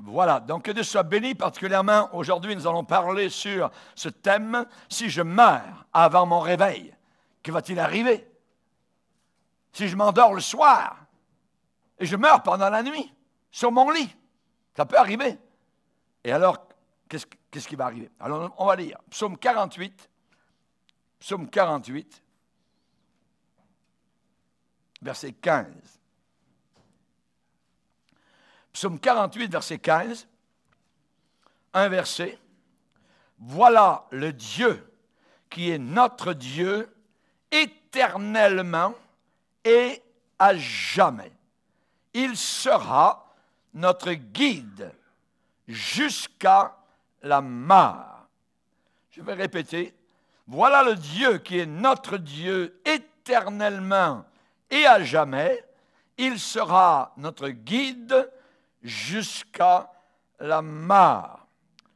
Voilà, donc que Dieu soit béni. Particulièrement aujourd'hui, nous allons parler sur ce thème. Si je meurs avant mon réveil, que va-t-il arriver? Si je m'endors le soir et je meurs pendant la nuit, sur mon lit, ça peut arriver. Et alors, qu'est-ce qui va arriver? Alors, on va lire Psaume 48, verset 15. Psaume 48, verset 15, un verset. Voilà le Dieu qui est notre Dieu éternellement et à jamais. Il sera notre guide jusqu'à la mort. Je vais répéter. Voilà le Dieu qui est notre Dieu éternellement et à jamais. Il sera notre guide jusqu'à la mort.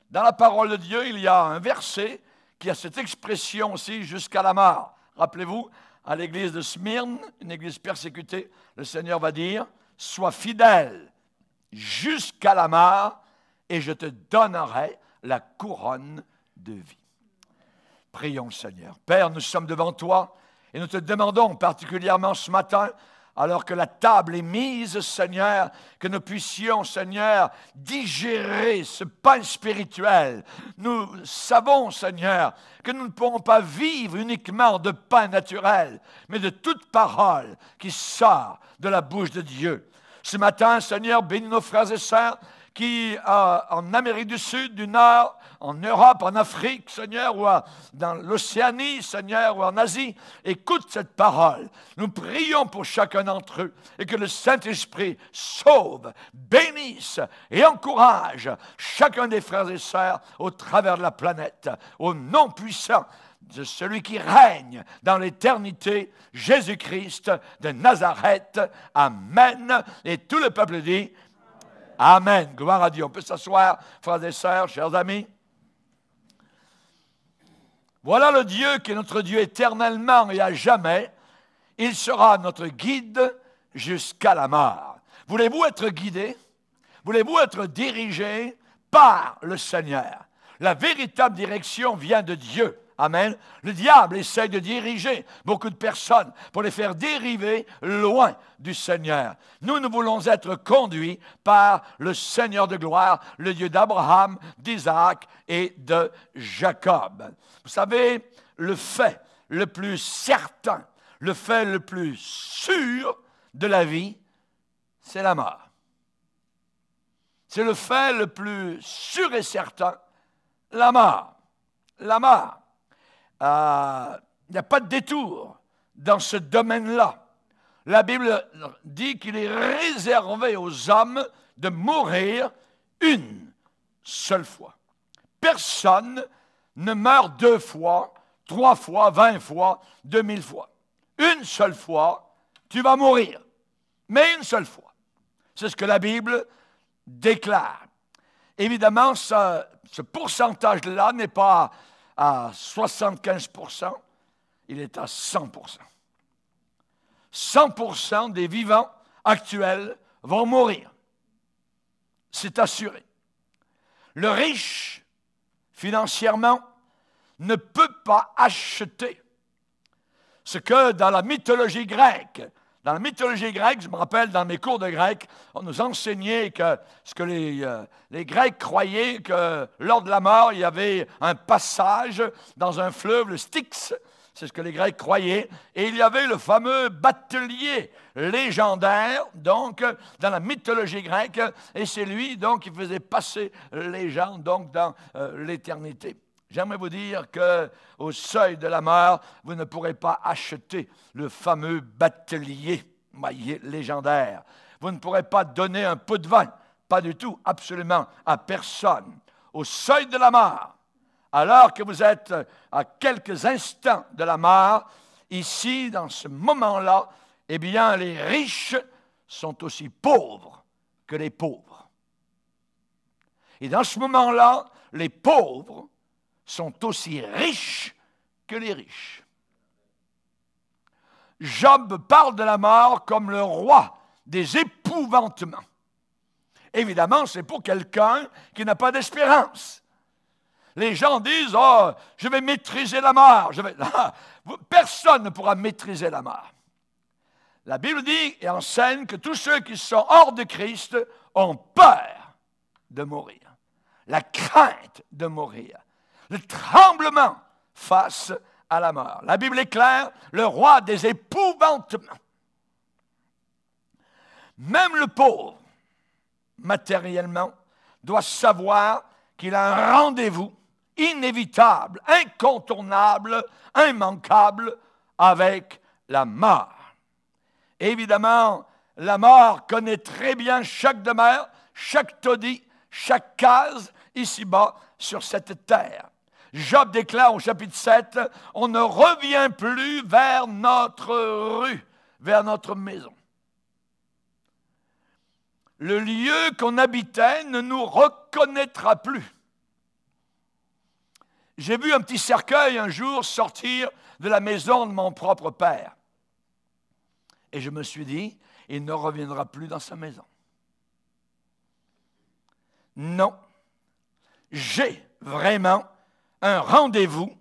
Dans la parole de Dieu, il y a un verset qui a cette expression aussi, jusqu'à la mort. Rappelez-vous, à l'église de Smyrne, une église persécutée, le Seigneur va dire, « Sois fidèle jusqu'à la mort, et je te donnerai la couronne de vie. » Prions le Seigneur. Père, nous sommes devant toi, et nous te demandons particulièrement ce matin, alors que la table est mise, Seigneur, que nous puissions, Seigneur, digérer ce pain spirituel. Nous savons, Seigneur, que nous ne pourrons pas vivre uniquement de pain naturel, mais de toute parole qui sort de la bouche de Dieu. Ce matin, Seigneur, bénis nos frères et sœurs qui, en Amérique du Sud, du Nord, en Europe, en Afrique, Seigneur, ou dans l'Océanie, Seigneur, ou en Asie, écoute cette parole. Nous prions pour chacun d'entre eux et que le Saint-Esprit sauve, bénisse et encourage chacun des frères et sœurs au travers de la planète, au nom puissant de celui qui règne dans l'éternité, Jésus-Christ de Nazareth. Amen. Et tout le peuple dit Amen. Gloire à Dieu. On peut s'asseoir, frères et sœurs, chers amis. Voilà le Dieu qui est notre Dieu éternellement et à jamais. Il sera notre guide jusqu'à la mort. Voulez-vous être guidé? Voulez-vous être dirigé par le Seigneur? La véritable direction vient de Dieu. Amen. Le diable essaye de diriger beaucoup de personnes pour les faire dériver loin du Seigneur. Nous voulons être conduits par le Seigneur de gloire, le Dieu d'Abraham, d'Isaac et de Jacob. Vous savez, le fait le plus certain, le fait le plus sûr de la vie, c'est la mort. C'est le fait le plus sûr et certain, la mort. La mort. Il n'y a pas de détour dans ce domaine-là. La Bible dit qu'il est réservé aux hommes de mourir une seule fois. Personne ne meurt 2 fois, 3 fois, 20 fois, 2000 fois. Une seule fois, tu vas mourir. Mais une seule fois. C'est ce que la Bible déclare. Évidemment, ce pourcentage-là n'est pas à 75%, il est à 100%. 100% des vivants actuels vont mourir. C'est assuré. Le riche, financièrement, ne peut pas acheter ce que dans la mythologie grecque, je me rappelle dans mes cours de grec, on nous enseignait que ce que les Grecs croyaient que lors de la mort, il y avait un passage dans un fleuve, le Styx, c'est ce que les Grecs croyaient, et il y avait le fameux batelier légendaire, donc, dans la mythologie grecque, et c'est lui, donc, qui faisait passer les gens, donc, dans l'éternité. J'aimerais vous dire qu'au seuil de la mort, vous ne pourrez pas acheter le fameux batelier légendaire. Vous ne pourrez pas donner un pot de vin, pas du tout, absolument, à personne. Au seuil de la mort, alors que vous êtes à quelques instants de la mort, ici, dans ce moment-là, eh bien, les riches sont aussi pauvres que les pauvres. Et dans ce moment-là, les pauvres sont aussi riches que les riches. Job parle de la mort comme le roi des épouvantements. Évidemment, c'est pour quelqu'un qui n'a pas d'espérance. Les gens disent, « Oh, je vais maîtriser la mort. » Personne ne pourra maîtriser la mort. La Bible dit et enseigne que tous ceux qui sont hors de Christ ont peur de mourir, la crainte de mourir, le tremblement face à la mort. La Bible est claire, le roi des épouvantements. Même le pauvre, matériellement, doit savoir qu'il a un rendez-vous inévitable, incontournable, immanquable avec la mort. Évidemment, la mort connaît très bien chaque demeure, chaque taudis, chaque case ici-bas sur cette terre. Job déclare au chapitre 7, « On ne revient plus vers notre rue, vers notre maison. » Le lieu qu'on habitait ne nous reconnaîtra plus. J'ai vu un petit cercueil un jour sortir de la maison de mon propre père. Et je me suis dit, il ne reviendra plus dans sa maison. Non, j'ai vraiment un rendez-vous,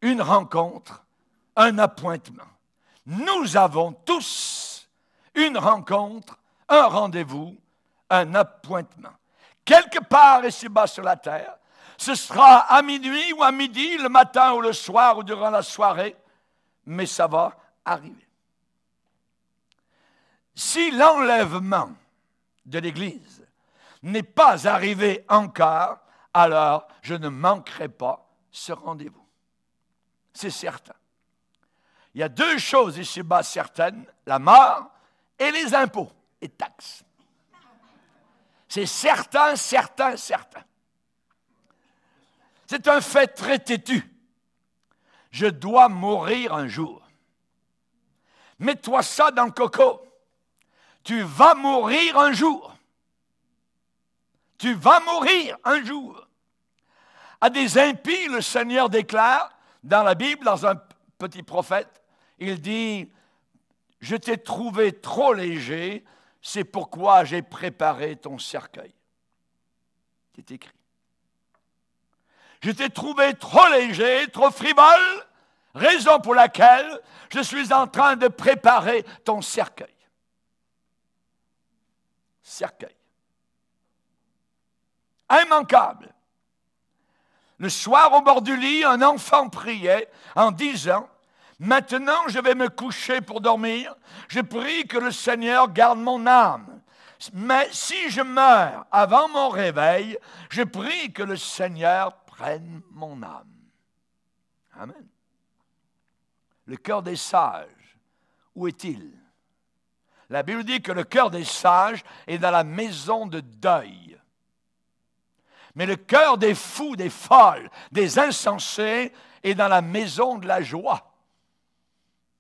une rencontre, un appointement. Nous avons tous une rencontre, un rendez-vous, un appointement. Quelque part ici-bas sur la terre, ce sera à minuit ou à midi, le matin ou le soir ou durant la soirée, mais ça va arriver. Si l'enlèvement de l'Église n'est pas arrivé encore, alors je ne manquerai pas ce rendez-vous. C'est certain. Il y a deux choses ici-bas certaines, la mort et les impôts et taxes. C'est certain, certain, certain. C'est un fait très têtu. Je dois mourir un jour. Mets-toi ça dans le coco. Tu vas mourir un jour. Tu vas mourir un jour. À des impies, le Seigneur déclare dans la Bible, dans un petit prophète, il dit, « Je t'ai trouvé trop léger, c'est pourquoi j'ai préparé ton cercueil. » C'est écrit. Je t'ai trouvé trop léger, trop frivole, raison pour laquelle je suis en train de préparer ton cercueil. Cercueil. Immanquable. Le soir, au bord du lit, un enfant priait en disant, « Maintenant, je vais me coucher pour dormir. Je prie que le Seigneur garde mon âme. Mais si je meurs avant mon réveil, je prie que le Seigneur prenne mon âme. » Amen. Le cœur des sages, où est-il? La Bible dit que le cœur des sages est dans la maison de deuil. Mais le cœur des fous, des folles, des insensés est dans la maison de la joie.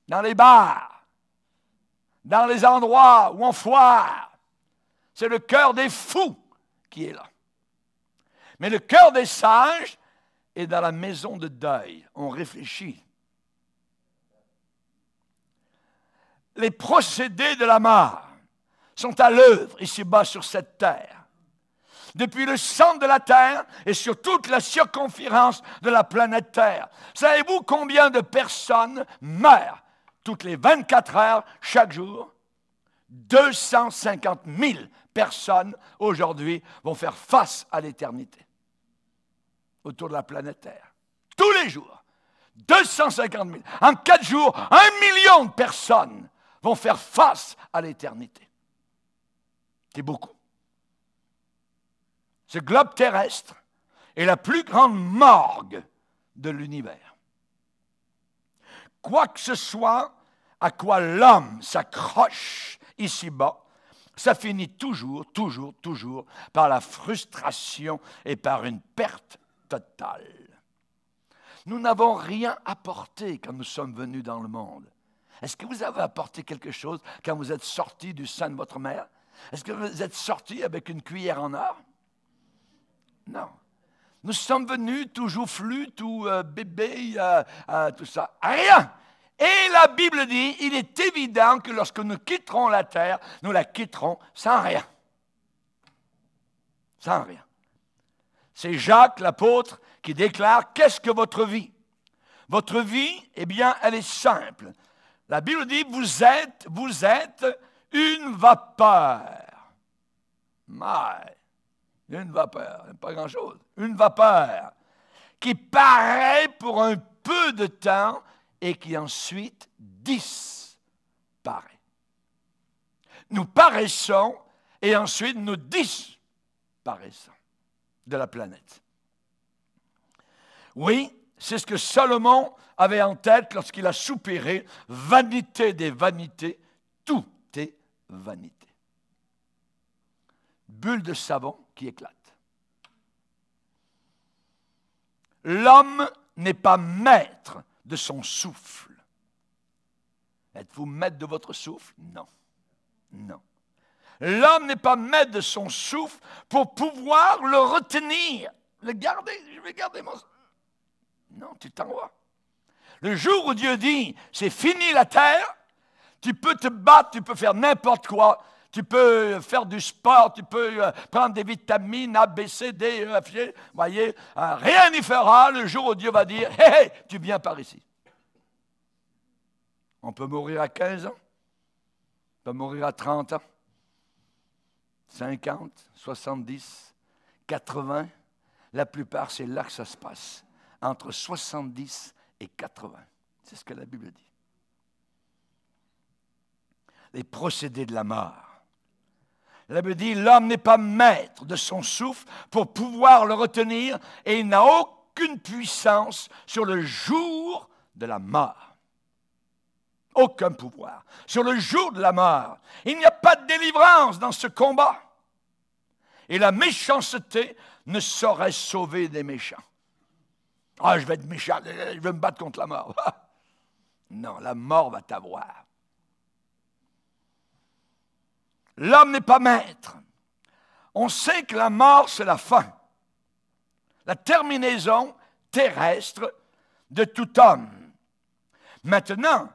Dans les bars, dans les endroits où on foire. C'est le cœur des fous qui est là. Mais le cœur des sages est dans la maison de deuil. On réfléchit. Les procédés de la mort sont à l'œuvre ici-bas sur cette terre. Depuis le centre de la Terre et sur toute la circonférence de la planète Terre. Savez-vous combien de personnes meurent toutes les 24 heures chaque jour? 250 000 personnes aujourd'hui vont faire face à l'éternité autour de la planète Terre. Tous les jours. 250 000. En 4 jours, 1 million de personnes vont faire face à l'éternité. C'est beaucoup. Ce globe terrestre est la plus grande morgue de l'univers. Quoi que ce soit à quoi l'homme s'accroche ici-bas, ça finit toujours par la frustration et par une perte totale. Nous n'avons rien apporté quand nous sommes venus dans le monde. Est-ce que vous avez apporté quelque chose quand vous êtes sortis du sein de votre mère? Est-ce que vous êtes sortis avec une cuillère en or? Non. Nous sommes venus tout joufflus, tout bébé, tout ça. Rien. Et la Bible dit, il est évident que lorsque nous quitterons la terre, nous la quitterons sans rien. Sans rien. C'est Jacques, l'apôtre, qui déclare, qu'est-ce que votre vie? Votre vie, eh bien, elle est simple. La Bible dit, vous êtes une vapeur. Une vapeur, pas grand-chose. Une vapeur qui paraît pour un peu de temps et qui ensuite disparaît. Nous paraissons et ensuite nous disparaissons de la planète. Oui, c'est ce que Salomon avait en tête lorsqu'il a soupiré, vanité des vanités, tout est vanité. Bulle de savon qui éclate. L'homme n'est pas maître de son souffle. Êtes-vous maître de votre souffle? Non. Non. L'homme n'est pas maître de son souffle pour pouvoir le retenir, le garder. Je vais garder mon souffle. Non, tu t'en vas. Le jour où Dieu dit, c'est fini la terre, tu peux te battre, tu peux faire n'importe quoi, tu peux faire du sport, tu peux prendre des vitamines A, B, C, D, E, F, G, voyez, rien n'y fera le jour où Dieu va dire, hé, hey, tu viens par ici. On peut mourir à 15 ans, on peut mourir à 30 ans, 50, 70, 80, la plupart, c'est là que ça se passe, entre 70 et 80. C'est ce que la Bible dit. Les procédés de la mort. La Bible dit, l'homme n'est pas maître de son souffle pour pouvoir le retenir et il n'a aucune puissance sur le jour de la mort. Aucun pouvoir. Sur le jour de la mort, il n'y a pas de délivrance dans ce combat. Et la méchanceté ne saurait sauver des méchants. Ah, je vais être méchant, je vais me battre contre la mort. Non, la mort va t'avoir. L'homme n'est pas maître. On sait que la mort, c'est la fin. La terminaison terrestre de tout homme. Maintenant,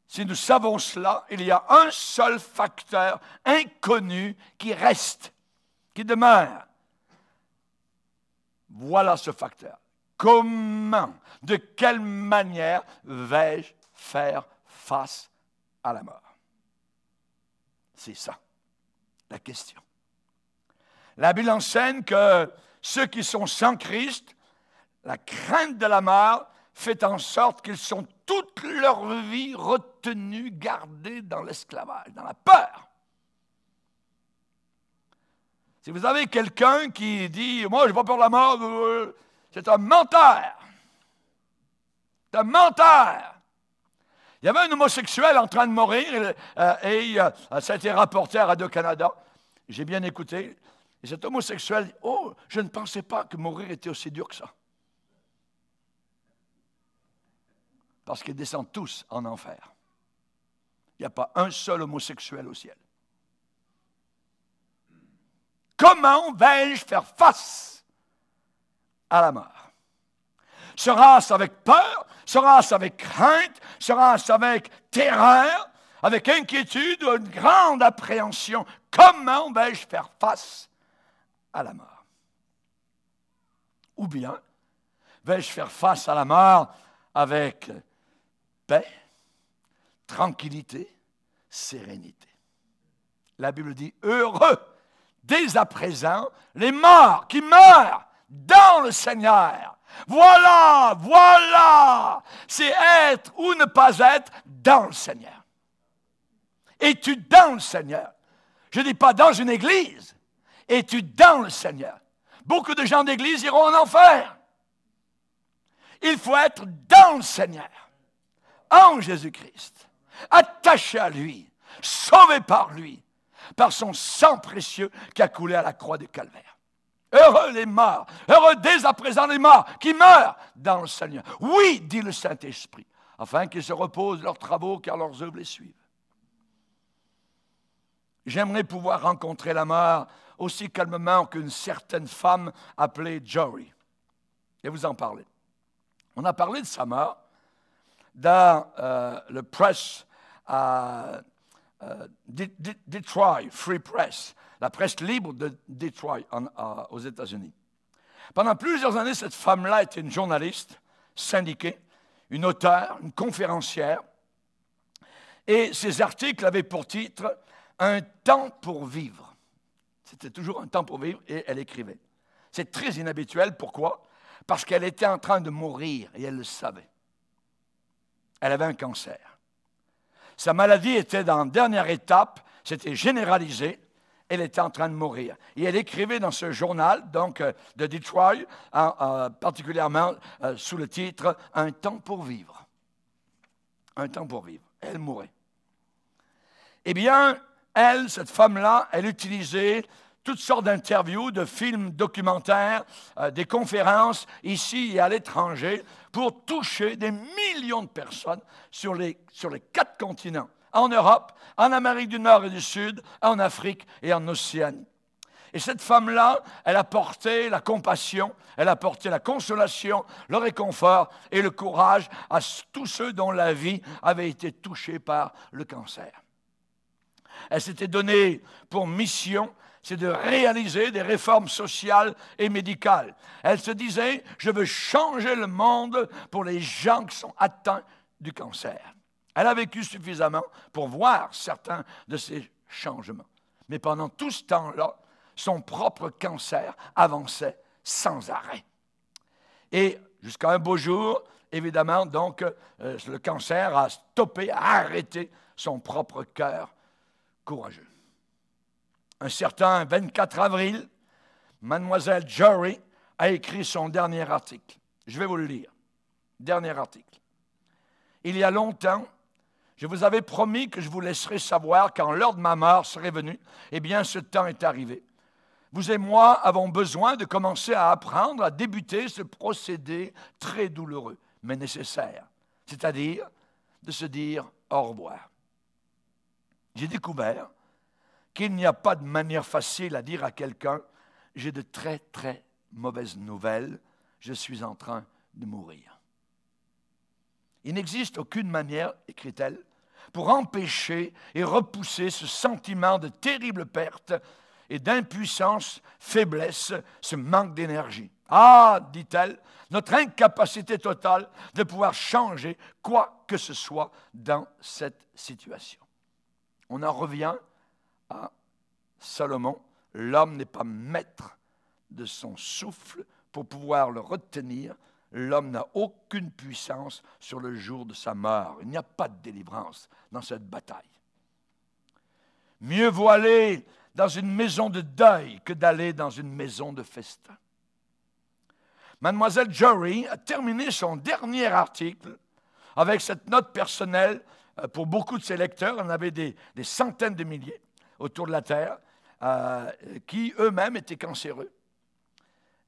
si nous savons cela, il y a un seul facteur inconnu qui reste, qui demeure. Voilà ce facteur. Comment, de quelle manière vais-je faire face à la mort? C'est ça, la question. La Bible enseigne que ceux qui sont sans Christ, la crainte de la mort fait en sorte qu'ils sont toute leur vie retenus, gardés dans l'esclavage, dans la peur. Si vous avez quelqu'un qui dit « Moi, je n'ai pas peur de la mort », c'est un menteur. C'est un menteur. Il y avait un homosexuel en train de mourir et ça a été rapporté à Radio-Canada. J'ai bien écouté. Et cet homosexuel dit « Oh, je ne pensais pas que mourir était aussi dur que ça. » Parce qu'ils descendent tous en enfer. Il n'y a pas un seul homosexuel au ciel. Comment vais-je faire face à la mort? Sera-ce avec peur? Sera-ce avec crainte? Sera-ce avec terreur? Avec inquiétude ou une grande appréhension? Comment vais-je faire face à la mort? Ou bien, vais-je faire face à la mort avec paix, tranquillité, sérénité? La Bible dit, heureux dès à présent les morts qui meurent dans le Seigneur. Voilà, voilà, c'est être ou ne pas être dans le Seigneur. Es-tu dans le Seigneur? Je ne dis pas dans une église. Es-tu dans le Seigneur? Beaucoup de gens d'église iront en enfer. Il faut être dans le Seigneur, en Jésus-Christ, attaché à lui, sauvé par lui, par son sang précieux qui a coulé à la croix du Calvaire. Heureux les morts, heureux dès à présent les morts qui meurent dans le Seigneur. Oui, dit le Saint-Esprit, afin qu'ils se reposent de leurs travaux, car leurs œuvres les suivent. J'aimerais pouvoir rencontrer la mort aussi calmement qu'une certaine femme appelée Jory. Et vous en parlez. On a parlé de sa mort dans le press Detroit Free Press, la presse libre de Detroit, aux États-Unis. Pendant plusieurs années, cette femme-là était une journaliste syndiquée, une auteure, une conférencière, et ses articles avaient pour titre « Un temps pour vivre ». C'était toujours un temps pour vivre, et elle écrivait. C'est très inhabituel, pourquoi? Parce qu'elle était en train de mourir, et elle le savait. Elle avait un cancer. Sa maladie était dans la dernière étape, c'était généralisé, elle était en train de mourir. Et elle écrivait dans ce journal, donc de Detroit, particulièrement sous le titre « Un temps pour vivre ». Un temps pour vivre. Elle mourait. Eh bien, elle, cette femme-là, elle utilisait toutes sortes d'interviews, de films documentaires, des conférences ici et à l'étranger pour toucher des millions de personnes sur les 4 continents. En Europe, en Amérique du Nord et du Sud, en Afrique et en Océanie. Et cette femme-là, elle apportait la compassion, elle apportait la consolation, le réconfort et le courage à tous ceux dont la vie avait été touchée par le cancer. Elle s'était donnée pour mission, c'est de réaliser des réformes sociales et médicales. Elle se disait, je veux changer le monde pour les gens qui sont atteints du cancer. Elle a vécu suffisamment pour voir certains de ces changements. Mais pendant tout ce temps-là, son propre cancer avançait sans arrêt. Et jusqu'à un beau jour, évidemment, donc, le cancer a stoppé, a arrêté son propre cœur courageux. Un certain 24 avril, Mademoiselle Jory a écrit son dernier article. Je vais vous le lire. Dernier article. Il y a longtemps, je vous avais promis que je vous laisserais savoir quand l'heure de ma mort serait venue. Eh bien, ce temps est arrivé. Vous et moi avons besoin de commencer à apprendre à débuter ce procédé très douloureux, mais nécessaire, c'est-à-dire de se dire au revoir. J'ai découvert qu'il n'y a pas de manière facile à dire à quelqu'un « J'ai de très, très mauvaises nouvelles, je suis en train de mourir ». Il n'existe aucune manière, écrit-elle, pour empêcher et repousser ce sentiment de terrible perte et d'impuissance, faiblesse, ce manque d'énergie. Ah, dit-elle, notre incapacité totale de pouvoir changer quoi que ce soit dans cette situation. On en revient à Salomon, l'homme n'est pas maître de son souffle pour pouvoir le retenir. L'homme n'a aucune puissance sur le jour de sa mort. Il n'y a pas de délivrance dans cette bataille. Mieux vaut aller dans une maison de deuil que d'aller dans une maison de festin. Mademoiselle Jory a terminé son dernier article avec cette note personnelle pour beaucoup de ses lecteurs. Il y en avait des centaines de milliers autour de la terre qui eux-mêmes étaient cancéreux.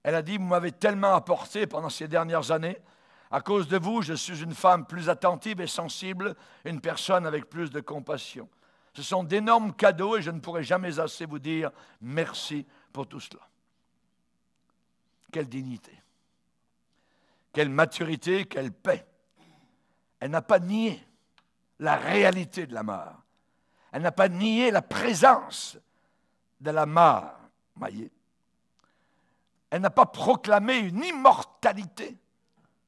Elle a dit, vous m'avez tellement apporté pendant ces dernières années. À cause de vous, je suis une femme plus attentive et sensible, une personne avec plus de compassion. Ce sont d'énormes cadeaux et je ne pourrai jamais assez vous dire merci pour tout cela. Quelle dignité, quelle maturité, quelle paix. Elle n'a pas nié la réalité de la mort. Elle n'a pas nié la présence de la mort. Voyez. Elle n'a pas proclamé une immortalité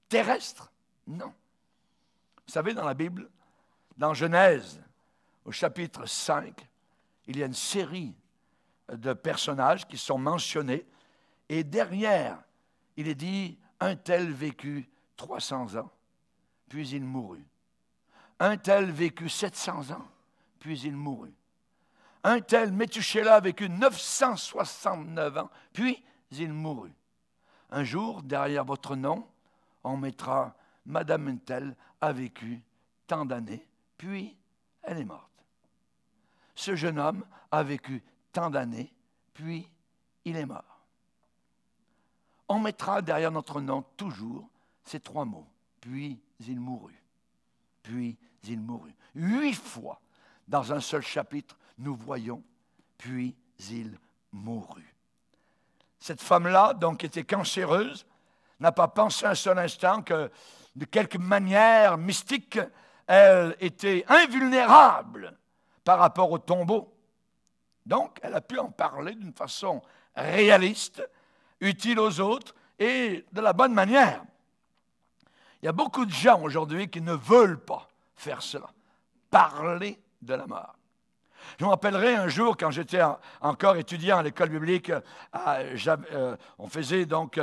terrestre. Non. Vous savez, dans la Bible, dans Genèse, au chapitre 5, il y a une série de personnages qui sont mentionnés. Et derrière, il est dit, un tel vécut 300 ans, puis il mourut. Un tel vécut 700 ans, puis il mourut. Un tel Métuchéla a vécu 969 ans, puis il mourut. Un jour, derrière votre nom, on mettra Madame Untel a vécu tant d'années, puis elle est morte. Ce jeune homme a vécu tant d'années, puis il est mort. On mettra derrière notre nom toujours ces 3 mots. Puis il mourut. Puis il mourut. 8 fois dans un seul chapitre, nous voyons, puis il mourut. Cette femme-là, donc, qui était cancéreuse, n'a pas pensé un seul instant que, de quelque manière mystique, elle était invulnérable par rapport au tombeau. Donc, elle a pu en parler d'une façon réaliste, utile aux autres et de la bonne manière. Il y a beaucoup de gens aujourd'hui qui ne veulent pas faire cela, parler de la mort. Je me rappellerai un jour, quand j'étais encore étudiant à l'école biblique, on faisait donc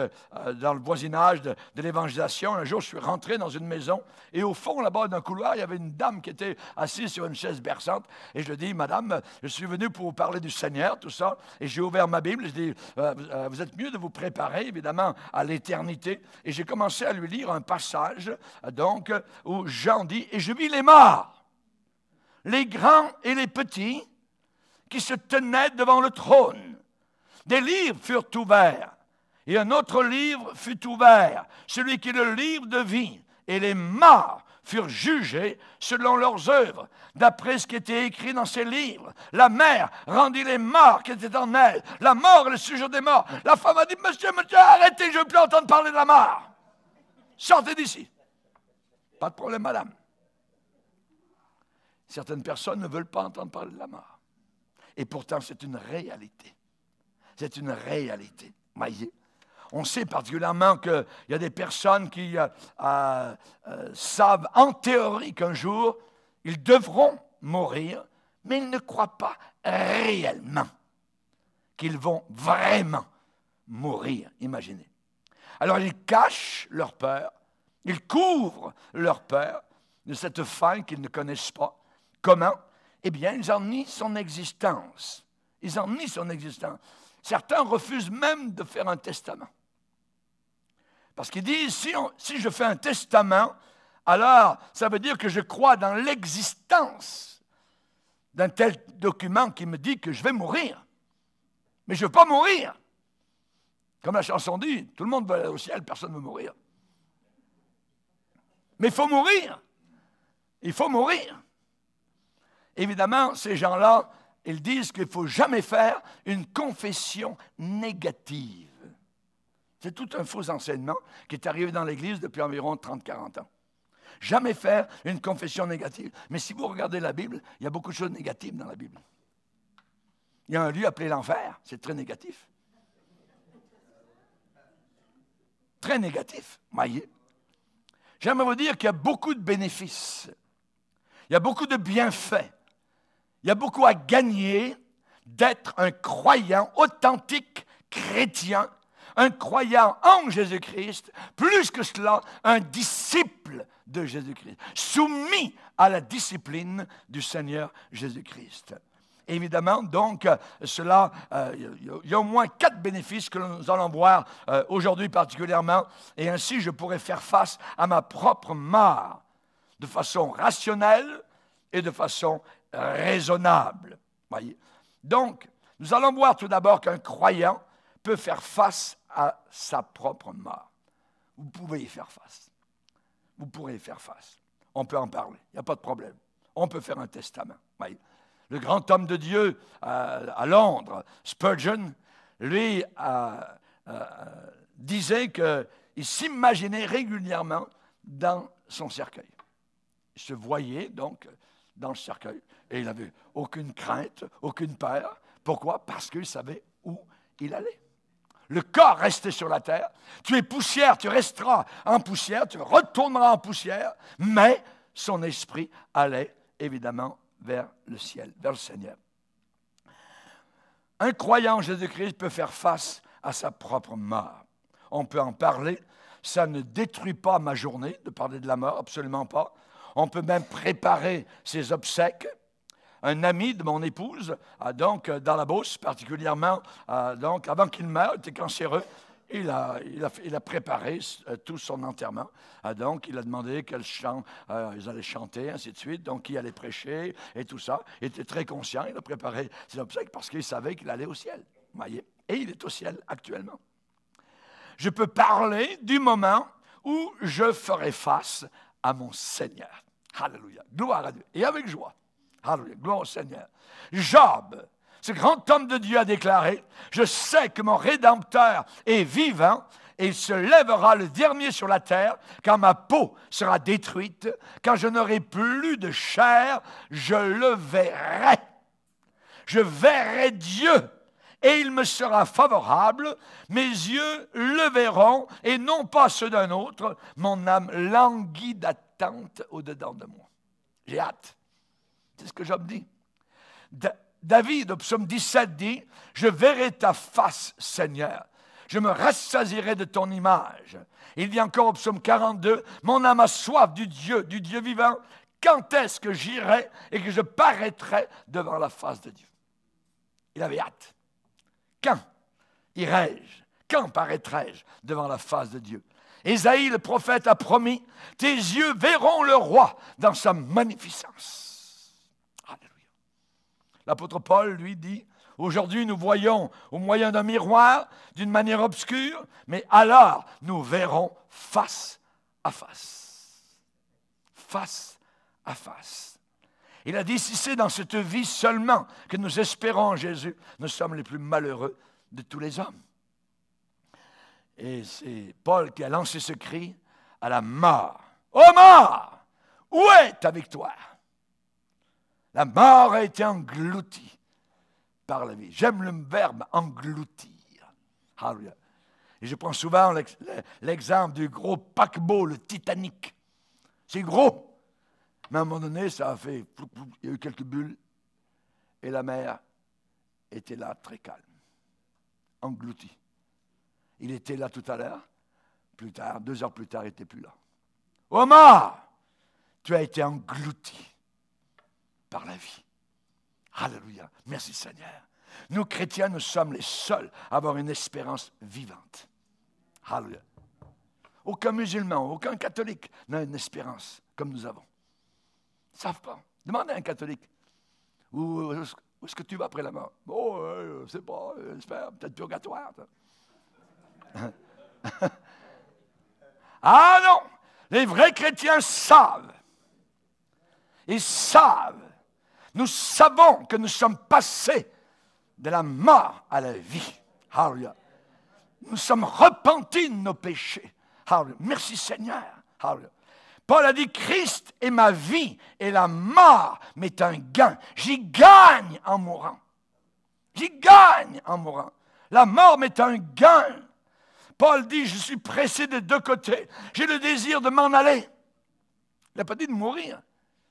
dans le voisinage de l'évangélisation. Un jour, je suis rentré dans une maison et au fond, là-bas, d'un couloir, il y avait une dame qui était assise sur une chaise berçante. Et je lui dis, Madame, je suis venu pour vous parler du Seigneur, tout ça. Et j'ai ouvert ma Bible. Je dis, vous êtes mieux de vous préparer, évidemment, à l'éternité. Et j'ai commencé à lui lire un passage, donc, où Jean dit, et je vis les morts, les grands et les petits, qui se tenaient devant le trône. Des livres furent ouverts, et un autre livre fut ouvert, celui qui est le livre de vie, et les morts furent jugés selon leurs œuvres, d'après ce qui était écrit dans ces livres. La mère rendit les morts qui étaient en elle. La mort est le sujet des morts. La femme a dit, monsieur, arrêtez, je ne veux plus entendre parler de la mort. Sortez d'ici. Pas de problème, madame. Certaines personnes ne veulent pas entendre parler de la mort. Et pourtant, c'est une réalité. C'est une réalité. Voyez, on sait particulièrement qu'il y a des personnes qui savent en théorie qu'un jour, ils devront mourir, mais ils ne croient pas réellement qu'ils vont vraiment mourir. Imaginez. Alors, ils cachent leur peur, ils couvrent leur peur de cette fin qu'ils ne connaissent pas. Comment? Eh bien, ils en nient son existence. Ils en nient son existence. Certains refusent même de faire un testament. Parce qu'ils disent, si je fais un testament, alors ça veut dire que je crois dans l'existence d'un tel document qui me dit que je vais mourir. Mais je ne veux pas mourir. Comme la chanson dit, tout le monde va aller au ciel, personne ne veut mourir. Mais il faut mourir. Il faut mourir. Évidemment, ces gens-là, ils disent qu'il ne faut jamais faire une confession négative. C'est tout un faux enseignement qui est arrivé dans l'Église depuis environ 30-40 ans. Jamais faire une confession négative. Mais si vous regardez la Bible, il y a beaucoup de choses négatives dans la Bible. Il y a un lieu appelé l'enfer, c'est très négatif. Très négatif, voyez. J'aimerais vous dire qu'il y a beaucoup de bénéfices. Il y a beaucoup de bienfaits. Il y a beaucoup à gagner d'être un croyant authentique chrétien, un croyant en Jésus-Christ, plus que cela, un disciple de Jésus-Christ, soumis à la discipline du Seigneur Jésus-Christ. Évidemment, donc, cela, il y a au moins 4 bénéfices que nous allons voir aujourd'hui particulièrement, et ainsi je pourrai faire face à ma propre mort de façon rationnelle et de façon raisonnable. Voyez. Donc, nous allons voir tout d'abord qu'un croyant peut faire face à sa propre mort. Vous pouvez y faire face. Vous pourrez y faire face. On peut en parler, il n'y a pas de problème. On peut faire un testament. Voyez. Le grand homme de Dieu à Londres, Spurgeon, lui disait qu'il s'imaginait régulièrement dans son cercueil. Il se voyait donc dans le cercueil et il n'avait aucune crainte, aucune peur. Pourquoi? Parce qu'il savait où il allait. Le corps restait sur la terre. Tu es poussière, tu resteras en poussière, tu retourneras en poussière, mais son esprit allait évidemment vers le ciel, vers le Seigneur. Un croyant en Jésus-Christ peut faire face à sa propre mort. On peut en parler. Ça ne détruit pas ma journée de parler de la mort, absolument pas. On peut même préparer ses obsèques. Un ami de mon épouse, donc dans la Beauce particulièrement, donc avant qu'il meure, il était cancéreux. Il a préparé tout son enterrement. Donc, il a demandé quel chant ils allaient chanter, ainsi de suite. Donc, il allait prêcher et tout ça. Il était très conscient. Il a préparé ses obsèques parce qu'il savait qu'il allait au ciel. Voyez? Et il est au ciel actuellement. Je peux parler du moment où je ferai face à mon Seigneur. Alléluia. Gloire à Dieu. Et avec joie. Alléluia. Gloire au Seigneur. Job, ce grand homme de Dieu a déclaré, « Je sais que mon Rédempteur est vivant et il se lèvera le dernier sur la terre quand ma peau sera détruite, quand je n'aurai plus de chair, je le verrai. je verrai Dieu. Et il me sera favorable, mes yeux le verront, et non pas ceux d'un autre. Mon âme languit d'attente au-dedans de moi. J'ai hâte. C'est ce que Job dit. David, au psaume 17, dit, « Je verrai ta face, Seigneur. Je me rassasierai de ton image. » Il dit encore au psaume 42, « Mon âme a soif du Dieu vivant. Quand est-ce que j'irai et que je paraîtrai devant la face de Dieu? » Il avait hâte. Quand irai-je? Quand paraîtrai-je devant la face de Dieu? Ésaïe, le prophète, a promis, « Tes yeux verront le roi dans sa magnificence. » Alléluia. L'apôtre Paul, lui, dit, « Aujourd'hui, nous voyons au moyen d'un miroir, d'une manière obscure, mais alors nous verrons face à face. » Face à face. Il a dit, si c'est dans cette vie seulement que nous espérons en Jésus, nous sommes les plus malheureux de tous les hommes. Et c'est Paul qui a lancé ce cri à la mort. Ô mort, où est ta victoire? La mort a été engloutie par la vie. J'aime le verbe engloutir. Alléluia. Et je prends souvent l'exemple du gros paquebot, le Titanic. C'est gros. Mais à un moment donné, ça a fait... Il y a eu quelques bulles et la mer était là, très calme, engloutie. Il était là tout à l'heure, plus tard, 2 heures plus tard, il n'était plus là. Ô mort, tu as été englouti par la vie. Alléluia. Merci Seigneur. Nous, chrétiens, nous sommes les seuls à avoir une espérance vivante. Alléluia. Aucun musulman, aucun catholique n'a une espérance comme nous avons. Ils ne savent pas. Demandez à un catholique. Où est-ce que tu vas après la mort? Oh, je ne sais pas, j'espère, peut-être purgatoire. Ah non! Les vrais chrétiens savent. Ils savent. Nous savons que nous sommes passés de la mort à la vie. Alléluia. Nous sommes repentis de nos péchés. Alléluia. Merci Seigneur. Alléluia. Paul a dit, Christ est ma vie et la mort m'est un gain. J'y gagne en mourant. J'y gagne en mourant. La mort m'est un gain. Paul dit, je suis pressé des 2 côtés. J'ai le désir de m'en aller. Il n'a pas dit de mourir,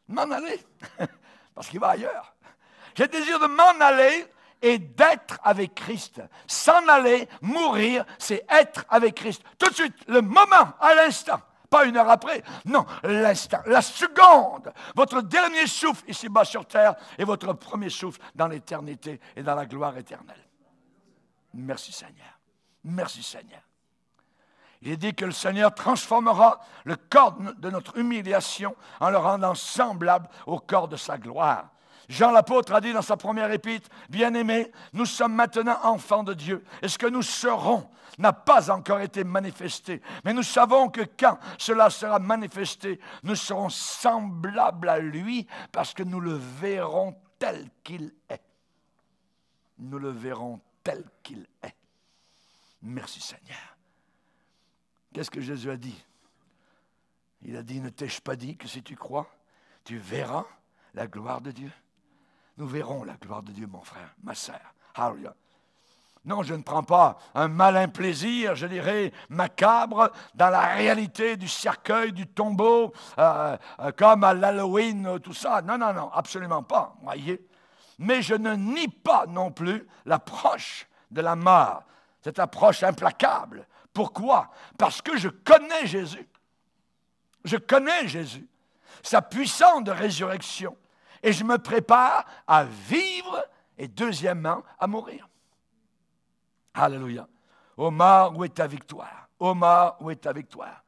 de m'en aller, parce qu'il va ailleurs. J'ai le désir de m'en aller et d'être avec Christ. S'en aller, mourir, c'est être avec Christ. Tout de suite, le moment, à l'instant. Pas 1 heure après, non, l'instant, la seconde, votre dernier souffle ici-bas sur terre et votre premier souffle dans l'éternité et dans la gloire éternelle. Merci Seigneur. Merci Seigneur. Il est dit que le Seigneur transformera le corps de notre humiliation en le rendant semblable au corps de sa gloire. Jean l'apôtre a dit dans sa première épître, « Bien-aimés, nous sommes maintenant enfants de Dieu. Et ce que nous serons n'a pas encore été manifesté. Mais nous savons que quand cela sera manifesté, nous serons semblables à lui parce que nous le verrons tel qu'il est. » Nous le verrons tel qu'il est. Merci Seigneur. Qu'est-ce que Jésus a dit? Il a dit, ne t'ai-je pas dit que si tu crois, tu verras la gloire de Dieu? Nous verrons la gloire de Dieu, mon frère, ma sœur. Alléluia. Non, je ne prends pas un malin plaisir, je dirais, macabre, dans la réalité du cercueil, du tombeau, comme à l'Halloween, tout ça. Non, non, non, absolument pas, voyez. Mais je ne nie pas non plus l'approche de la mort, cette approche implacable. Pourquoi? Parce que je connais Jésus. Je connais Jésus, sa puissance de résurrection. Et je me prépare à vivre et deuxièmement à mourir. Alléluia. Ô mort, où est ta victoire? Ô mort, où est ta victoire?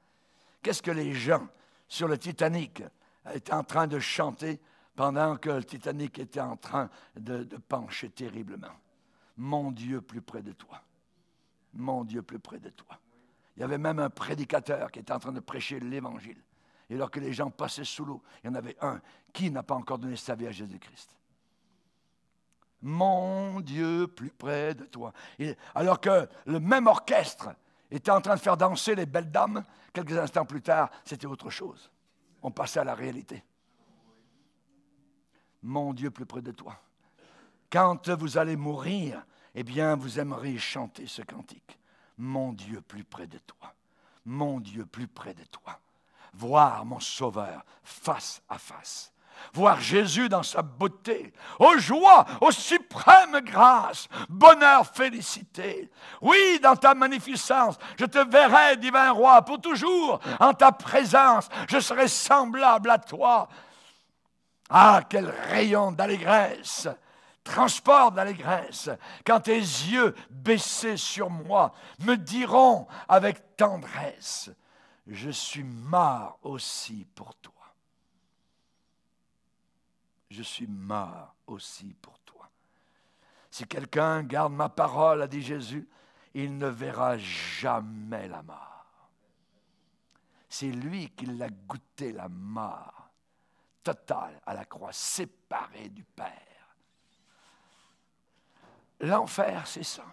Qu'est-ce que les gens sur le Titanic étaient en train de chanter pendant que le Titanic était en train de pencher terriblement? Mon Dieu, plus près de toi. Mon Dieu, plus près de toi. Il y avait même un prédicateur qui était en train de prêcher l'Évangile. Et alors que les gens passaient sous l'eau, il y en avait un qui n'a pas encore donné sa vie à Jésus-Christ. Mon Dieu, plus près de toi. Et alors que le même orchestre était en train de faire danser les belles dames, quelques instants plus tard, c'était autre chose. On passait à la réalité. Mon Dieu, plus près de toi. quand vous allez mourir, eh bien, vous aimeriez chanter ce cantique. Mon Dieu, plus près de toi. Mon Dieu, plus près de toi. Voir mon Sauveur face à face. Voir Jésus dans sa beauté, aux joies, aux suprêmes grâces, bonheur, félicité. Oui, dans ta magnificence, je te verrai, divin roi, pour toujours. En ta présence, je serai semblable à toi. Ah, quel rayon d'allégresse, transport d'allégresse, quand tes yeux baissés sur moi me diront avec tendresse, je suis mort aussi pour toi. Je suis mort aussi pour toi. Si quelqu'un garde ma parole, a dit Jésus, il ne verra jamais la mort. C'est lui qui l'a goûté, la mort totale à la croix, séparé du Père. L'enfer, c'est ça.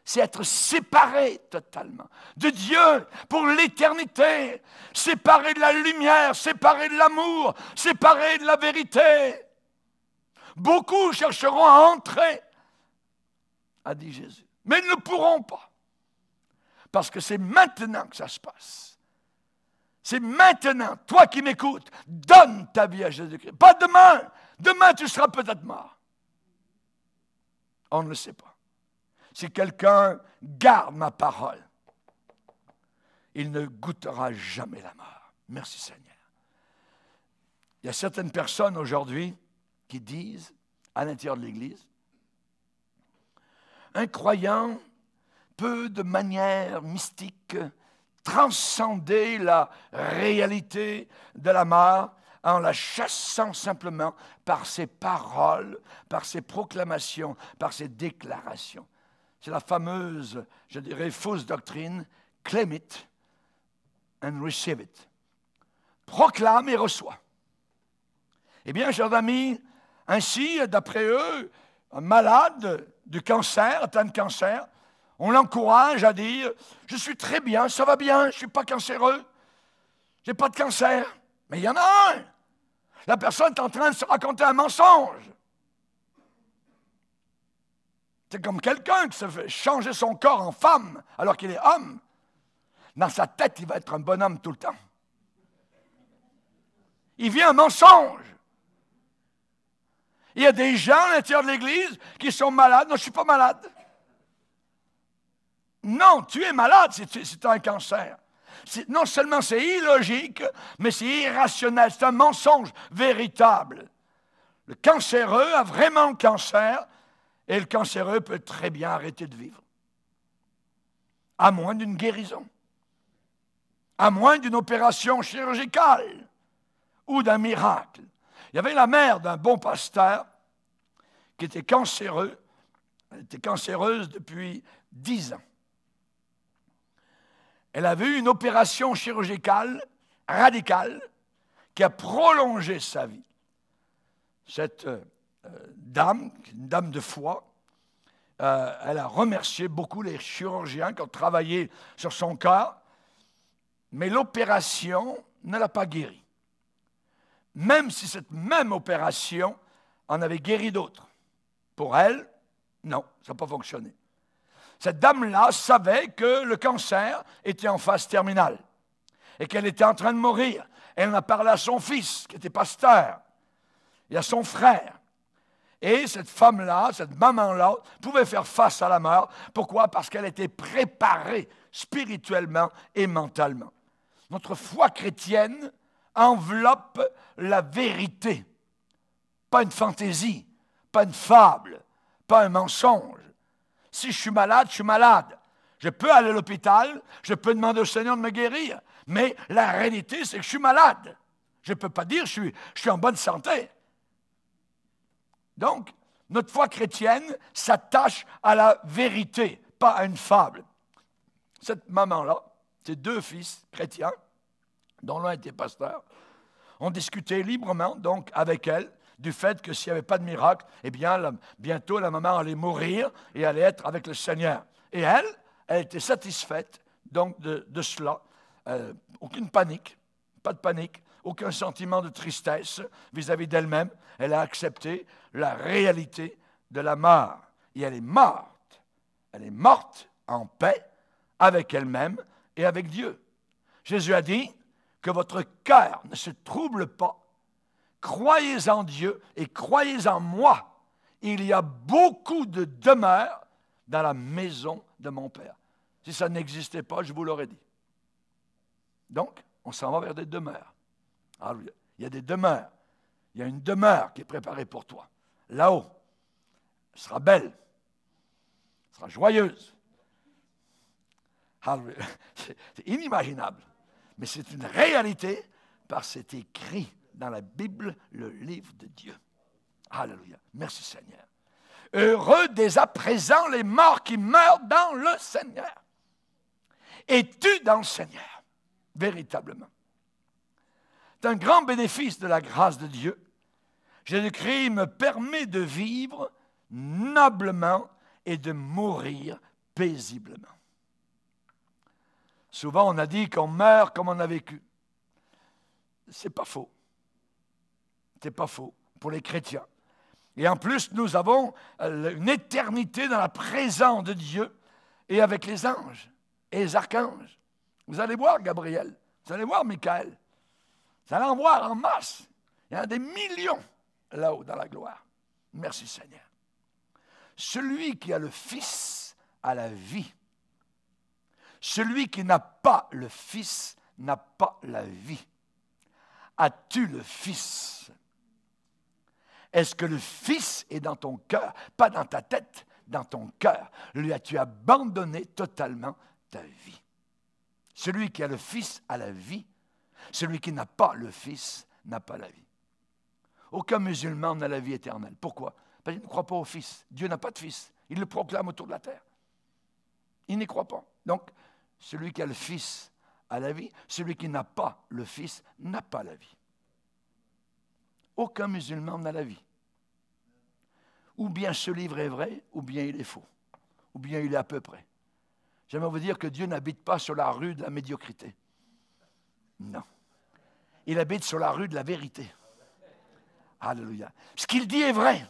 C'est être séparé totalement de Dieu pour l'éternité, séparé de la lumière, séparé de l'amour, séparé de la vérité. Beaucoup chercheront à entrer, a dit Jésus, mais ils ne pourront pas. Parce que c'est maintenant que ça se passe. C'est maintenant, toi qui m'écoutes, donne ta vie à Jésus-Christ. Pas demain. Demain, tu seras peut-être mort. On ne le sait pas. Si quelqu'un garde ma parole, il ne goûtera jamais la mort. Merci Seigneur. Il y a certaines personnes aujourd'hui qui disent, à l'intérieur de l'Église, un croyant peut de manière mystique transcender la réalité de la mort en la chassant simplement par ses paroles, par ses proclamations, par ses déclarations. C'est la fameuse, je dirais, fausse doctrine, claim it and receive it. Proclame et reçois. Eh bien, chers amis, ainsi, d'après eux, un malade du cancer, atteint de cancer, on l'encourage à dire « Je suis très bien, ça va bien, je ne suis pas cancéreux, je n'ai pas de cancer. » Mais il y en a un. La personne est en train de se raconter un mensonge. C'est comme quelqu'un qui se fait changer son corps en femme alors qu'il est homme. Dans sa tête, il va être un bonhomme tout le temps. Il vit un mensonge. Il y a des gens à l'intérieur de l'Église qui sont malades. Non, je ne suis pas malade. Non, tu es malade si tu as un cancer. Non seulement c'est illogique, mais c'est irrationnel. C'est un mensonge véritable. Le cancéreux a vraiment le cancer et le cancéreux peut très bien arrêter de vivre. À moins d'une guérison. À moins d'une opération chirurgicale ou d'un miracle. Il y avait la mère d'un bon pasteur qui était cancéreux. Elle était cancéreuse depuis 10 ans. Elle avait eu une opération chirurgicale radicale qui a prolongé sa vie. Cette dame, une dame de foi, elle a remercié beaucoup les chirurgiens qui ont travaillé sur son corps, mais l'opération ne l'a pas guérie. Même si cette même opération en avait guéri d'autres. Pour elle, non, ça n'a pas fonctionné. Cette dame-là savait que le cancer était en phase terminale et qu'elle était en train de mourir. Elle en a parlé à son fils, qui était pasteur, et à son frère. Et cette femme-là, cette maman-là, pouvait faire face à la mort. Pourquoi? Parce qu'elle était préparée spirituellement et mentalement. Notre foi chrétienne enveloppe la vérité. Pas une fantaisie, pas une fable, pas un mensonge. Si je suis malade, je suis malade. Je peux aller à l'hôpital, je peux demander au Seigneur de me guérir. Mais la réalité, c'est que je suis malade. Je ne peux pas dire que je suis en bonne santé. Donc, notre foi chrétienne s'attache à la vérité, pas à une fable. Cette maman-là, ses 2 fils chrétiens, dont l'un était pasteur, ont discuté librement, donc, avec elle, du fait que s'il n'y avait pas de miracle, eh bien, bientôt, la maman allait mourir et allait être avec le Seigneur. Et elle était satisfaite, donc, de cela. Aucune panique, pas de panique, aucun sentiment de tristesse vis-à-vis d'elle-même. Elle a accepté la réalité de la mort. Et elle est morte. Elle est morte en paix avec elle-même et avec Dieu. Jésus a dit que votre cœur ne se trouble pas. Croyez en Dieu et croyez en moi. Il y a beaucoup de demeures dans la maison de mon Père. Si ça n'existait pas, je vous l'aurais dit. Donc, on s'en va vers des demeures. Alléluia. Il y a des demeures. Il y a une demeure qui est préparée pour toi. Là-haut. Elle sera belle. Elle sera joyeuse. Alléluia. C'est inimaginable. Mais c'est une réalité parce que c'est écrit dans la Bible, le livre de Dieu. Alléluia. Merci Seigneur. Heureux dès à présent les morts qui meurent dans le Seigneur. Es-tu dans le Seigneur? Véritablement. C'est un grand bénéfice de la grâce de Dieu. Jésus-Christ me permet de vivre noblement et de mourir paisiblement. Souvent, on a dit qu'on meurt comme on a vécu. C'est pas faux. C'est pas faux pour les chrétiens. Et en plus, nous avons une éternité dans la présence de Dieu et avec les anges et les archanges. Vous allez voir Gabriel, vous allez voir Michael. Vous allez en voir en masse. Il y en a des millions là-haut dans la gloire. Merci Seigneur. Celui qui a le Fils a la vie. Celui qui n'a pas le Fils n'a pas la vie. As-tu le Fils? Est-ce que le Fils est dans ton cœur? Pas dans ta tête, dans ton cœur. Lui as-tu abandonné totalement ta vie? Celui qui a le Fils a la vie. Celui qui n'a pas le Fils n'a pas la vie. Aucun musulman n'a la vie éternelle. Pourquoi? Parce qu'il ne croit pas au Fils. Dieu n'a pas de Fils. Il le proclame autour de la terre. Il n'y croit pas. Donc, celui qui a le Fils a la vie. Celui qui n'a pas le Fils n'a pas la vie. Aucun musulman n'a la vie. Ou bien ce livre est vrai, ou bien il est faux. Ou bien il est à peu près. J'aimerais vous dire que Dieu n'habite pas sur la rue de la médiocrité. Non. Il habite sur la rue de la vérité. Alléluia. Ce qu'il dit est vrai.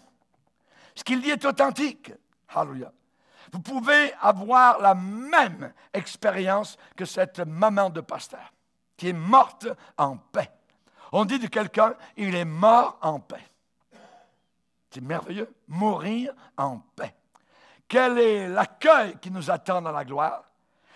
Ce qu'il dit est authentique. Alléluia. Vous pouvez avoir la même expérience que cette maman de pasteur qui est morte en paix. On dit de quelqu'un, il est mort en paix. C'est merveilleux, mourir en paix. Quel est l'accueil qui nous attend dans la gloire?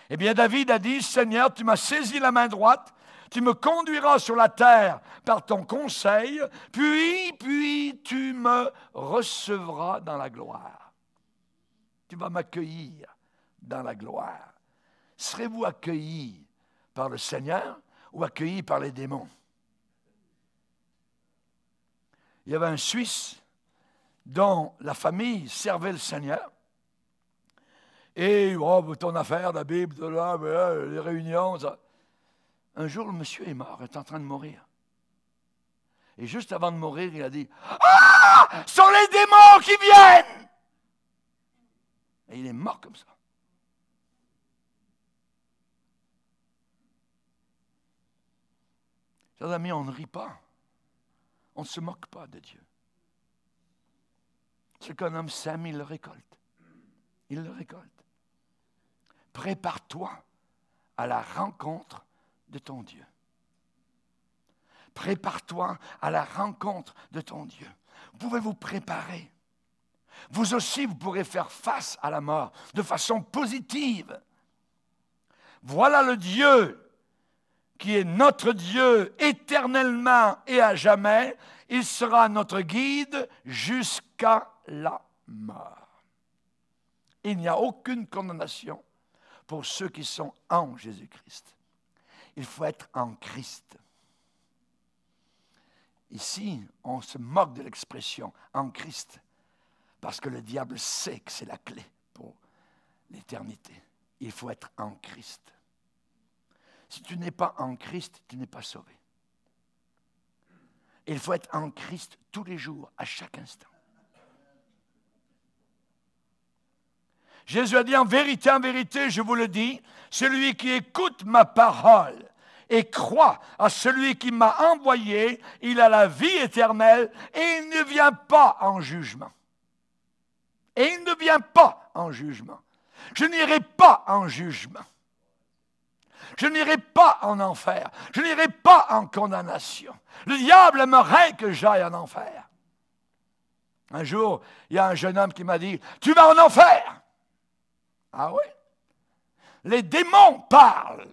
Eh bien, David a dit, Seigneur, tu m'as saisi la main droite, tu me conduiras sur la terre par ton conseil, puis tu me recevras dans la gloire. Tu vas m'accueillir dans la gloire. Serez-vous accueillis par le Seigneur ou accueillis par les démons? Il y avait un Suisse dont la famille servait le Seigneur. Et ton affaire, la Bible, les réunions, ça. Un jour, le monsieur est mort, il est en train de mourir. Et juste avant de mourir, il a dit, « Ah! Ce sont les démons qui viennent! » Et il est mort comme ça. Chers amis, on ne rit pas. On ne se moque pas de Dieu. Ce qu'un homme sème, il le récolte. Il le récolte. Prépare-toi à la rencontre de ton Dieu. Prépare-toi à la rencontre de ton Dieu. Vous pouvez vous préparer. Vous aussi, vous pourrez faire face à la mort de façon positive. Voilà le Dieu qui est notre Dieu éternellement et à jamais. Il sera notre guide jusqu'à la mort. Il n'y a aucune condamnation pour ceux qui sont en Jésus-Christ. Il faut être en Christ. Ici, on se moque de l'expression « en Christ » parce que le diable sait que c'est la clé pour l'éternité. Il faut être en Christ. Si tu n'es pas en Christ, tu n'es pas sauvé. Il faut être en Christ tous les jours, à chaque instant. Jésus a dit en vérité, je vous le dis, celui qui écoute ma parole et croit à celui qui m'a envoyé, il a la vie éternelle et il ne vient pas en jugement. Et il ne vient pas en jugement. Je n'irai pas en jugement. Je n'irai pas en enfer. Je n'irai pas en condamnation. Le diable aimerait que j'aille en enfer. Un jour, il y a un jeune homme qui m'a dit, « Tu vas en enfer! » Ah oui? Les démons parlent.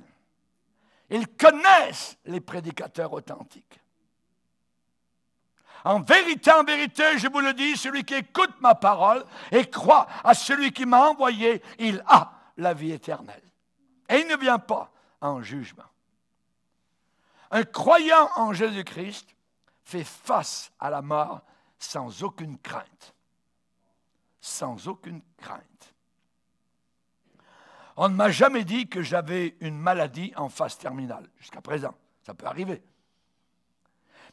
Ils connaissent les prédicateurs authentiques. En vérité, je vous le dis, celui qui écoute ma parole et croit à celui qui m'a envoyé, il a la vie éternelle. Et il ne vient pas en jugement. Un croyant en Jésus-Christ fait face à la mort sans aucune crainte. Sans aucune crainte. On ne m'a jamais dit que j'avais une maladie en phase terminale, jusqu'à présent. Ça peut arriver.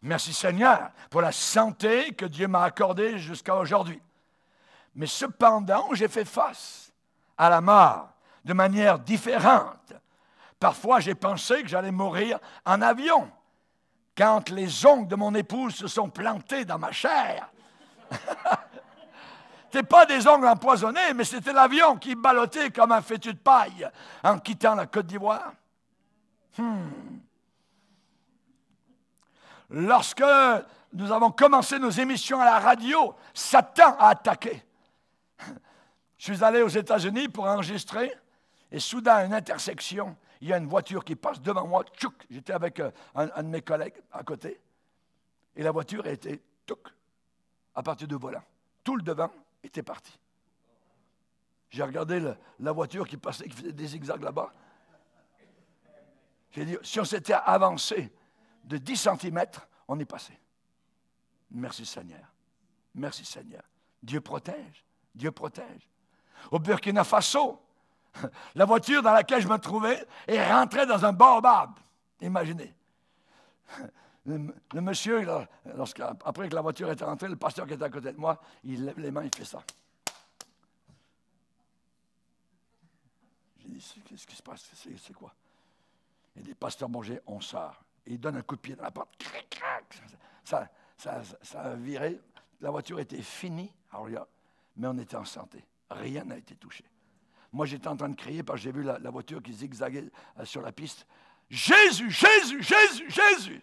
Merci Seigneur pour la santé que Dieu m'a accordée jusqu'à aujourd'hui. Mais cependant, j'ai fait face à la mort de manière différente. Parfois, j'ai pensé que j'allais mourir en avion. Quand les ongles de mon épouse se sont plantés dans ma chair. C'était pas des ongles empoisonnés, mais c'était l'avion qui ballottait comme un fétu de paille en quittant la Côte d'Ivoire. Lorsque nous avons commencé nos émissions à la radio, Satan a attaqué. Je suis allé aux États-Unis pour enregistrer, et soudain, à une intersection, il y a une voiture qui passe devant moi. Tchouk, j'étais avec un de mes collègues à côté, et la voiture était tchouk, à partir du volant. Tout le devant était parti. J'ai regardé la voiture qui passait, qui faisait des zigzags là-bas. J'ai dit, si on s'était avancé de 10 cm, on est passé. Merci Seigneur. Merci Seigneur. Dieu protège. Dieu protège. Au Burkina Faso, la voiture dans laquelle je me trouvais est rentrée dans un baobab. Imaginez. Le monsieur, après que la voiture était rentrée, le pasteur qui était à côté de moi, il lève les mains, il fait ça. J'ai dit, qu'est-ce qui se passe? C'est quoi? Il dit, pasteur Bonger, on sort. Et il donne un coup de pied dans la porte. Ça a viré. La voiture était finie, mais on était en santé. Rien n'a été touché. Moi, j'étais en train de crier parce que j'ai vu la voiture qui zigzaguait sur la piste. Jésus, Jésus, Jésus, Jésus!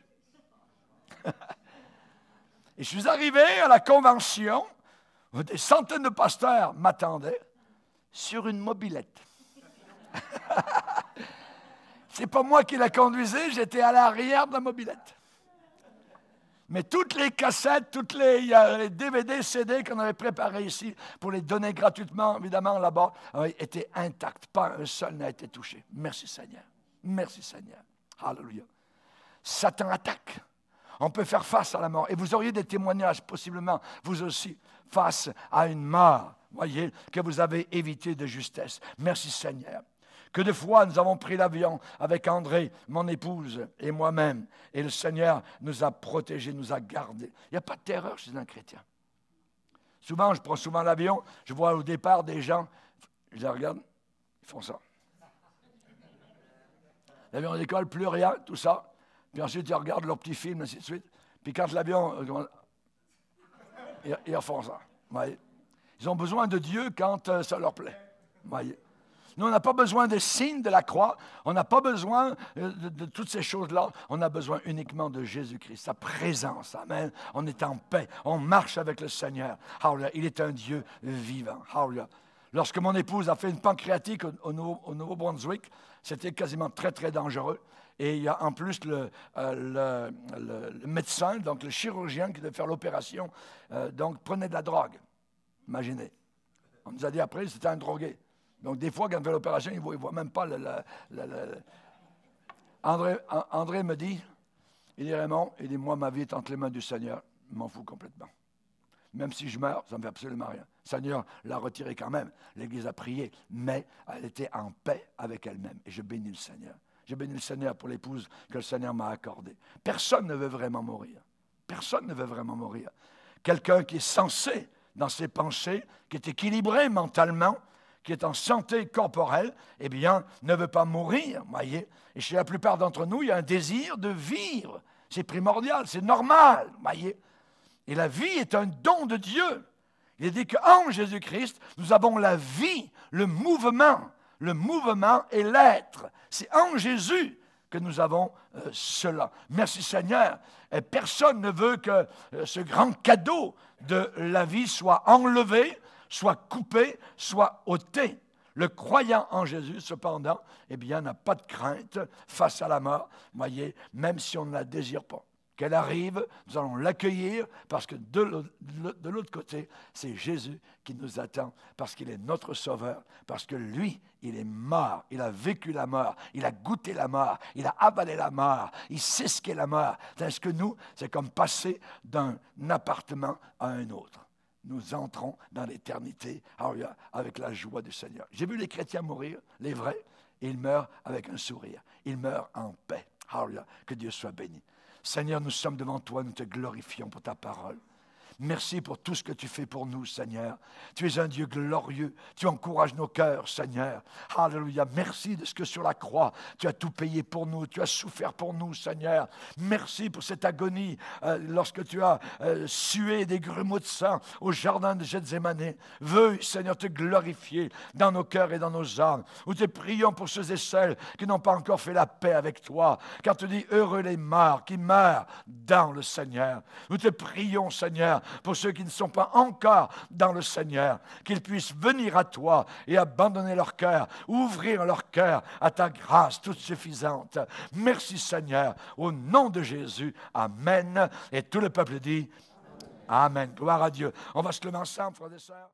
Et je suis arrivé à la convention où des centaines de pasteurs m'attendaient sur une mobilette. C'est pas moi qui la conduisais, j'étais à l'arrière de la mobilette. Mais toutes les cassettes, toutes les DVD, CD qu'on avait préparés ici pour les donner gratuitement, évidemment, là-bas, étaient intactes. Pas un seul n'a été touché. Merci Seigneur. Merci Seigneur. Alléluia. Satan attaque. On peut faire face à la mort. Et vous auriez des témoignages, possiblement, vous aussi, face à une mort, voyez, que vous avez évité de justesse. Merci Seigneur. Que de fois nous avons pris l'avion avec André, mon épouse et moi-même, et le Seigneur nous a protégés, nous a gardés. Il n'y a pas de terreur chez un chrétien. Souvent, je prends souvent l'avion, je vois au départ des gens, je les regarde, ils font ça. L'avion décolle, plus rien, tout ça. Puis ensuite, ils regardent leurs petits films, ainsi de suite. Puis quand l'avion... ils refont ça. Voyez. Ils ont besoin de Dieu quand ça leur plaît. Voyez. Nous, on n'a pas besoin des signes de la croix. On n'a pas besoin de toutes ces choses-là. On a besoin uniquement de Jésus-Christ, sa présence. Amen. On est en paix. On marche avec le Seigneur. Hallelujah. Il est un Dieu vivant. Hallelujah. Lorsque mon épouse a fait une pancréatite au Nouveau-Brunswick, c'était quasiment très, très dangereux. Et il y a en plus le médecin, donc le chirurgien qui devait faire l'opération, donc prenait de la drogue. Imaginez. On nous a dit après, c'était un drogué. Donc des fois, quand on fait l'opération, il ne voit même pas André me dit, il dit Raymond, il dit, moi, ma vie est entre les mains du Seigneur, je m'en fous complètement. Même si je meurs, ça ne me fait absolument rien. Le Seigneur l'a retiré quand même. L'Église a prié, mais elle était en paix avec elle-même. Et je bénis le Seigneur. Je bénis le Seigneur pour l'épouse que le Seigneur m'a accordée. Personne ne veut vraiment mourir. Personne ne veut vraiment mourir. Quelqu'un qui est sensé dans ses pensées, qui est équilibré mentalement, qui est en santé corporelle, eh bien, ne veut pas mourir, voyez. Et chez la plupart d'entre nous, il y a un désir de vivre. C'est primordial, c'est normal, voyez. Et la vie est un don de Dieu. Il est dit qu'en Jésus-Christ, nous avons la vie, le mouvement et l'être. C'est en Jésus que nous avons cela. Merci Seigneur. Et personne ne veut que ce grand cadeau de la vie soit enlevé, soit coupé, soit ôté. Le croyant en Jésus, cependant, eh bien, n'a pas de crainte face à la mort, voyez, même si on ne la désire pas. Qu'elle arrive, nous allons l'accueillir parce que de l'autre côté, c'est Jésus qui nous attend parce qu'il est notre sauveur, parce que lui, il est mort, il a vécu la mort, il a goûté la mort, il a avalé la mort, il sait ce qu'est la mort. Tandis que nous, c'est comme passer d'un appartement à un autre. Nous entrons dans l'éternité avec la joie du Seigneur. J'ai vu les chrétiens mourir, les vrais, et ils meurent avec un sourire. Ils meurent en paix. Que Dieu soit béni. Seigneur, nous sommes devant toi, nous te glorifions pour ta parole. Merci pour tout ce que tu fais pour nous, Seigneur. Tu es un Dieu glorieux. Tu encourages nos cœurs, Seigneur. Alléluia. Merci de ce que sur la croix, tu as tout payé pour nous. Tu as souffert pour nous, Seigneur. Merci pour cette agonie lorsque tu as sué des grumeaux de sang au jardin de Gethsémani. Veuille, Seigneur, te glorifier dans nos cœurs et dans nos âmes. Nous te prions pour ceux et celles qui n'ont pas encore fait la paix avec toi. Car tu dis, heureux les morts qui meurent dans le Seigneur. Nous te prions, Seigneur, pour ceux qui ne sont pas encore dans le Seigneur, qu'ils puissent venir à toi et abandonner leur cœur, ouvrir leur cœur à ta grâce toute suffisante. Merci Seigneur, au nom de Jésus, Amen. Et tout le peuple dit Amen. Gloire à Dieu. On va se lever ensemble, frères et sœurs.